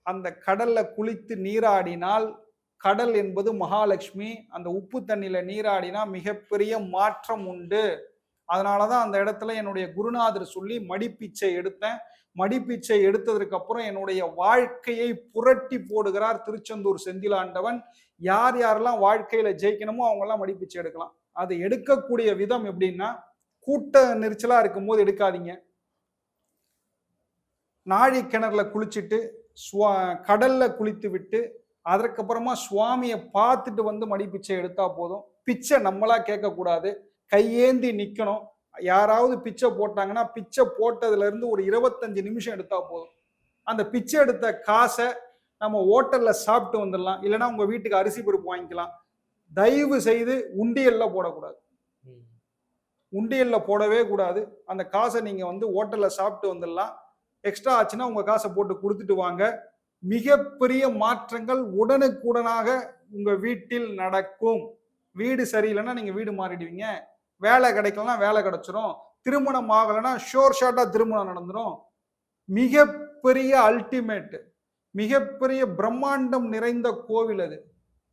அந்த கடல்ல குளித்து நீராடினால், கடல் என்பது மகாலட்சுமி. அந்த உப்பு தண்ணியில நீராடினா மிகப்பெரிய மாற்றம் உண்டு. அதனால தான் அந்த இடத்துல என்னுடைய குருநாதர் சொல்லி மடிப்பிச்சை எடுத்தேன். மடிப்பிச்சை எடுத்ததற்கு அப்புறம் என்னுடைய வாழ்க்கையை புரட்டி போடுகிறார் திருச்செந்தூர் செந்திலாண்டவன். யார் யாரெல்லாம் வாழ்க்கையில ஜெயிக்கணுமோ அவங்கெல்லாம் மடிப்பிச்சை எடுக்கலாம். அது எடுக்கக்கூடிய விதம் எப்படின்னா, கூட்ட நெரிச்சலா இருக்கும்போது எடுக்காதீங்க. நாழி கிணறுல குளிச்சுட்டு கடல்ல குளித்து விட்டு அதற்கப்புறமா சுவாமியை பார்த்துட்டு வந்து மடிப்பிச்சை எடுத்தா போதும். பிச்சை நம்மளா கேட்கக்கூடாது, கையேந்தி நிக்கணும். யாராவது பிச்சை போட்டாங்கன்னா பிச்சை போட்டதுல இருந்து ஒரு 25 நிமிஷம் எடுத்தா போதும். அந்த பிச்சை எடுத்த காசை நம்ம ஹோட்டல்ல சாப்பிட்டு வந்துடலாம், இல்லைன்னா உங்க வீட்டுக்கு அரிசி பருப்பு வாங்கிக்கலாம். தயவு செய்து உண்டியல்ல போடக்கூடாது, உண்டியல்ல போடவே கூடாது. அந்த காசை நீங்க வந்து ஹோட்டல்ல சாப்பிட்டு வந்துடலாம். எக்ஸ்ட்ரா ஆச்சுன்னா உங்க காசை போட்டு கொடுத்துட்டு வாங்க. மிகப்பெரிய மாற்றங்கள் உடனுக்குடனாக உங்க வீட்டில் நடக்கும். வீடு சரியில்லைன்னா நீங்க வீடு மாறிடுவீங்க. வேலை கிடைக்கலன்னா வேலை கிடைச்சிரும். திருமணம் ஆகலைன்னா ஷோர் ஷார்ட்டா திருமணம் நடந்துரும். மிகப்பெரிய அல்டிமேட், மிகப்பெரிய பிரம்மாண்டம் நிறைந்த கோவில் அது.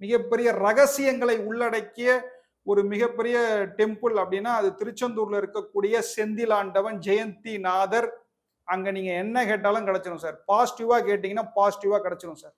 மிகப்பெரிய ரகசியங்களை உள்ளடக்கிய ஒரு மிகப்பெரிய டெம்பிள் அப்படின்னா அது திருச்செந்தூர்ல இருக்கக்கூடிய செந்திலாண்டவன் ஜெயந்தி நாதர். அங்க நீங்க என்ன கேட்டாலும் கிடைச்சிடும் சார். பாசிட்டிவா கேட்டீங்கன்னா பாசிட்டிவா கிடைச்சிடும் சார்.